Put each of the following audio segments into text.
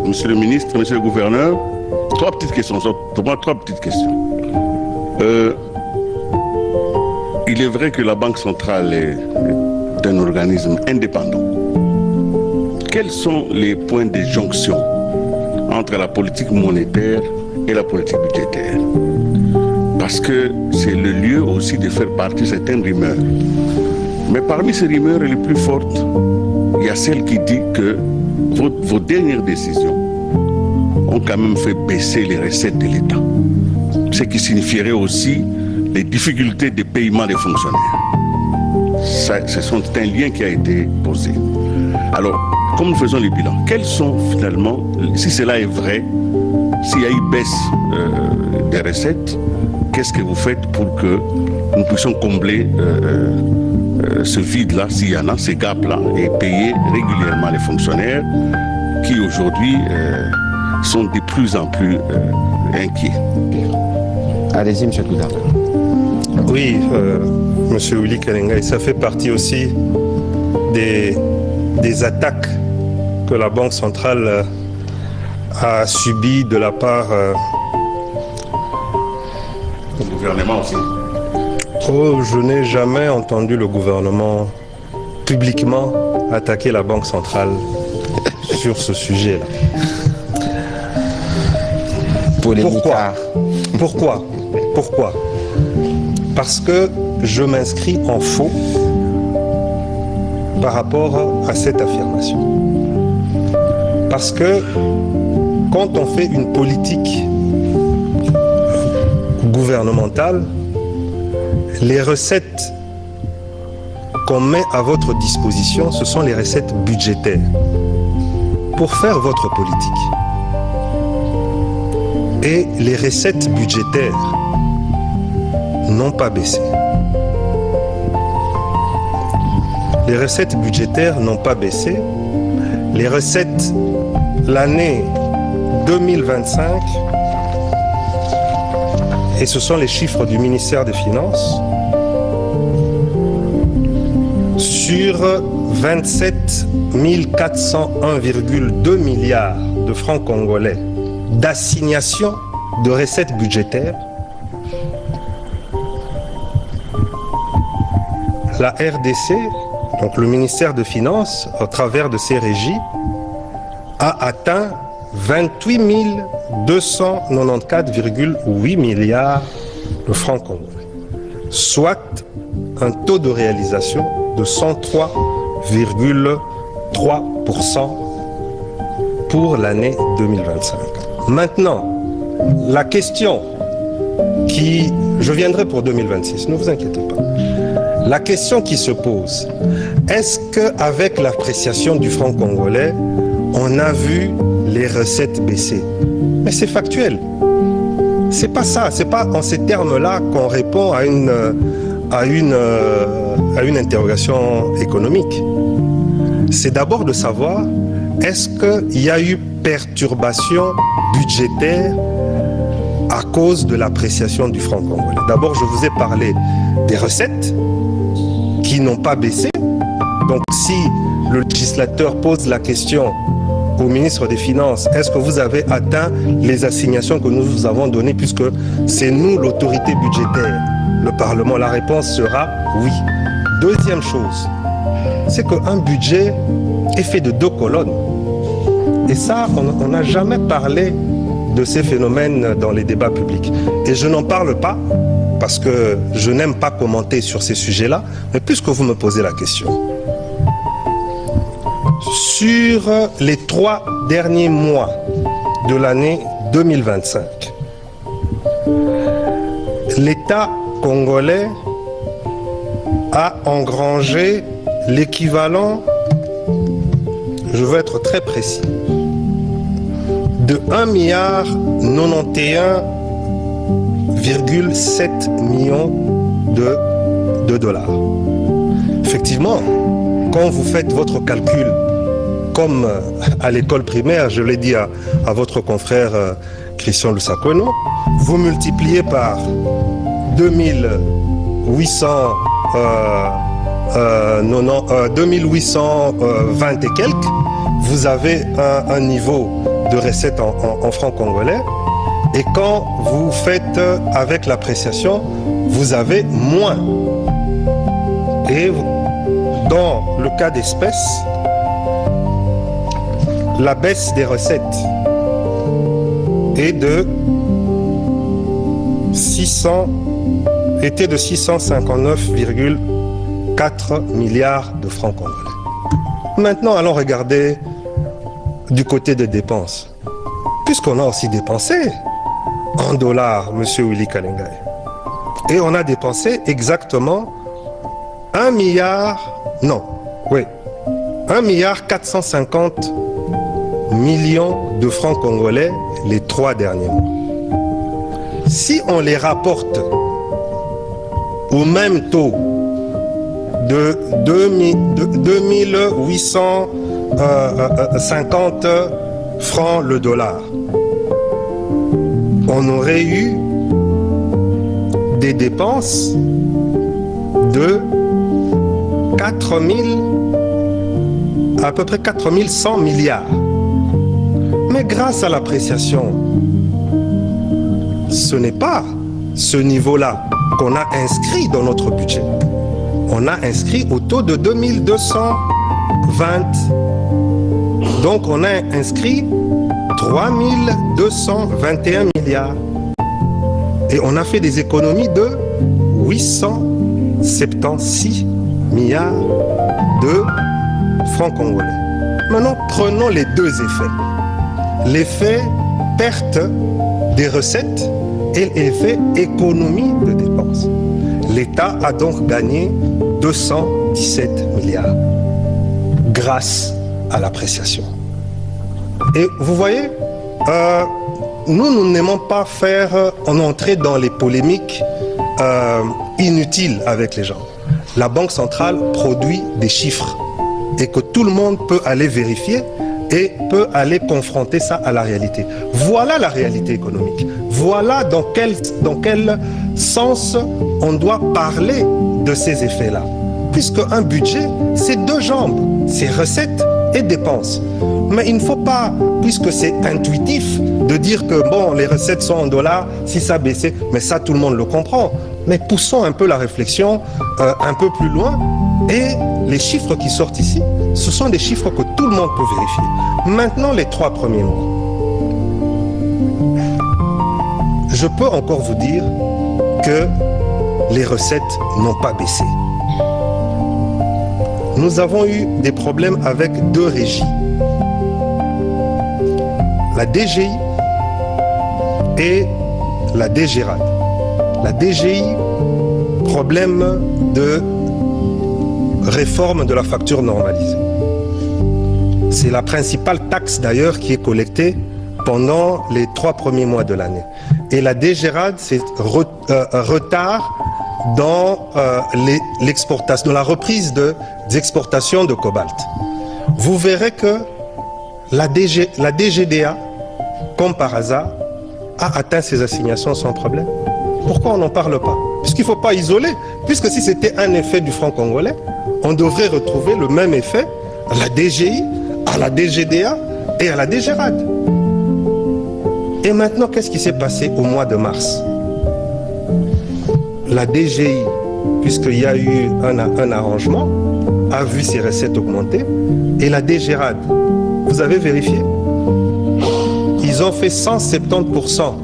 monsieur le ministre, monsieur le gouverneur, trois petites questions. Trois petites questions. Il est vrai que la Banque centrale est un organisme indépendant. Quels sont les points de jonction entre la politique monétaire et la politique budgétaire? Parce que c'est le lieu aussi de faire partie certaines rumeurs. Mais parmi ces rumeurs les plus fortes, il y a celle qui dit que vos dernières décisions ont quand même fait baisser les recettes de l'État. Ce qui signifierait aussi les difficultés de paiement des fonctionnaires. C'est un lien qui a été posé. Alors, comme nous faisons les bilans, quels sont finalement, si cela est vrai, s'il y a eu baisse des recettes, qu'est-ce que vous faites pour que nous puissions combler ce vide-là, s'il y en a, ces gaps-là, et payer régulièrement les fonctionnaires qui aujourd'hui sont de plus en plus inquiets? Allez-y, monsieur le gouverneur. Oui, monsieur Willy Kalenga, ça fait partie aussi des attaques que la Banque centrale a subies de la part du gouvernement aussi. Oh, je n'ai jamais entendu le gouvernement publiquement attaquer la Banque centrale sur ce sujet-là. Pourquoi? Parce que je m'inscris en faux par rapport à cette affirmation. Parce que quand on fait une politique gouvernementale, les recettes qu'on met à votre disposition, ce sont les recettes budgétaires pour faire votre politique. Et les recettes budgétaires n'ont pas baissé. Les recettes budgétaires n'ont pas baissé. Les recettes, l'année 2025, et ce sont les chiffres du ministère des Finances, sur 27 401,2 milliards de francs congolais d'assignation de recettes budgétaires, la RDC, donc le ministère des Finances, au travers de ses régies, a atteint 28 294,8 milliards de francs congolais, soit un taux de réalisation de 103,3% pour l'année 2025. Maintenant, la question qui... Je viendrai pour 2026, ne vous inquiétez pas. La question qui se pose, est-ce qu'avec l'appréciation du franc congolais, on a vu les recettes baisser? Mais c'est factuel. C'est pas ça, c'est pas en ces termes-là qu'on répond à une interrogation économique. C'est d'abord de savoir, est-ce qu'il y a eu perturbation budgétaire à cause de l'appréciation du franc congolais? D'abord, je vous ai parlé des recettes qui n'ont pas baissé. Donc, si le législateur pose la question au ministre des Finances, est-ce que vous avez atteint les assignations que nous vous avons données, puisque c'est nous l'autorité budgétaire, le Parlement? La réponse sera oui. Deuxième chose, c'est qu'un budget est fait de 2 colonnes. Et ça, on n'a jamais parlé de ces phénomènes dans les débats publics. Et je n'en parle pas parce que je n'aime pas commenter sur ces sujets-là, mais puisque vous me posez la question. Sur les 3 derniers mois de l'année 2025, l'État congolais a engrangé l'équivalent, je veux être très précis, de 1,91,7 milliard de dollars. Effectivement, quand vous faites votre calcul, comme à l'école primaire, je l'ai dit à votre confrère Christian Lusakweno, vous multipliez par 2800 2820 et quelques, vous avez un niveau de recettes en francs congolais. Et quand vous faites avec l'appréciation, vous avez moins. Et dans le cas d'espèces, la baisse des recettes était de 659,4 milliards de francs congolais. Maintenant, allons regarder du côté des dépenses. Puisqu'on a aussi dépensé en dollars, M. Willy Kalengai. Et on a dépensé exactement 1 milliard 450 millions de francs congolais les 3 derniers mois. Si on les rapporte au même taux de 2850 francs le dollar, on aurait eu des dépenses de à peu près 4100 milliards. Mais grâce à l'appréciation, ce n'est pas ce niveau-là qu'on a inscrit dans notre budget. On a inscrit au taux de 2220. Donc on a inscrit 3221 milliards. Et on a fait des économies de 876 milliards de francs congolais. Maintenant, prenons les deux effets. L'effet perte des recettes et l'effet économie de dépenses. L'État a donc gagné 217 milliards grâce à l'appréciation. Et vous voyez, nous n'aimons pas entrer dans les polémiques inutiles avec les gens. La Banque centrale produit des chiffres et que tout le monde peut aller vérifier et peut aller confronter ça à la réalité. Voilà la réalité économique. Voilà dans quel sens on doit parler de ces effets-là. Puisque un budget, c'est deux jambes, c'est recettes et dépenses. Mais il ne faut pas, puisque c'est intuitif, de dire que bon, les recettes sont en dollars, si ça baissait, mais ça tout le monde le comprend. Mais poussons un peu la réflexion un peu plus loin. Et les chiffres qui sortent ici, ce sont des chiffres que tout le monde peut vérifier. Maintenant, les 3 premiers mois. Je peux encore vous dire que les recettes n'ont pas baissé. Nous avons eu des problèmes avec 2 régies. La DGI et la DGRAD. La DGI, problème de réforme de la facture normalisée. C'est la principale taxe d'ailleurs qui est collectée pendant les 3 premiers mois de l'année. Et la DGRAD, c'est retard dans l'exportation, dans la reprise des exportations de cobalt. Vous verrez que la DGDA, comme par hasard, a atteint ses assignations sans problème. Pourquoi on n'en parle pas? Puisqu'il ne faut pas isoler. Puisque si c'était un effet du franc congolais, on devrait retrouver le même effet à la DGI, à la DGDA et à la DGRAD. Et maintenant, qu'est-ce qui s'est passé au mois de mars? La DGI, puisqu'il y a eu un arrangement, a vu ses recettes augmenter. Et la DGRAD, vous avez vérifié? Ils ont fait 170%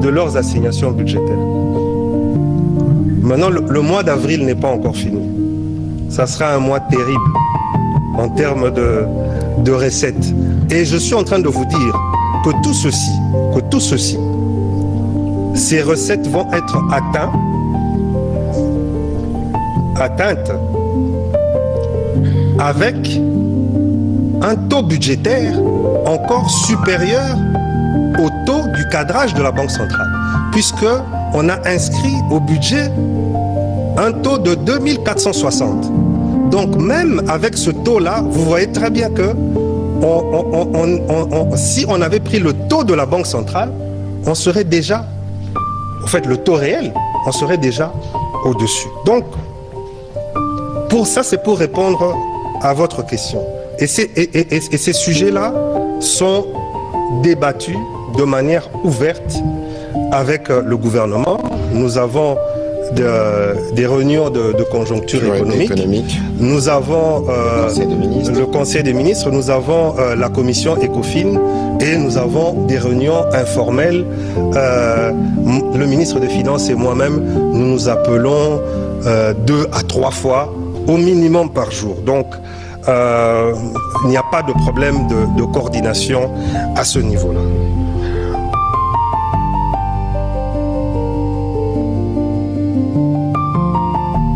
de leurs assignations budgétaires. Maintenant, le mois d'avril n'est pas encore fini. Ça sera un mois terrible en termes de recettes. Et je suis en train de vous dire que tout ceci, ces recettes vont être atteintes avec un taux budgétaire encore supérieur au taux du cadrage de la Banque centrale, puisque on a inscrit au budget un taux de 2460. Donc même avec ce taux-là, vous voyez très bien que si on avait pris le taux de la Banque centrale, on serait déjà, en fait le taux réel, on serait déjà au-dessus. Donc, Pour ça, c'est pour répondre à votre question. Et ces sujets-là sont débattus de manière ouverte avec le gouvernement. Nous avons des réunions de conjoncture économique. Nous avons le Conseil des ministres, nous avons la commission ECOFIN et nous avons des réunions informelles. Le ministre des Finances et moi-même, nous nous appelons 2 à 3 fois au minimum par jour. Donc, il n'y a pas de problème de coordination à ce niveau-là.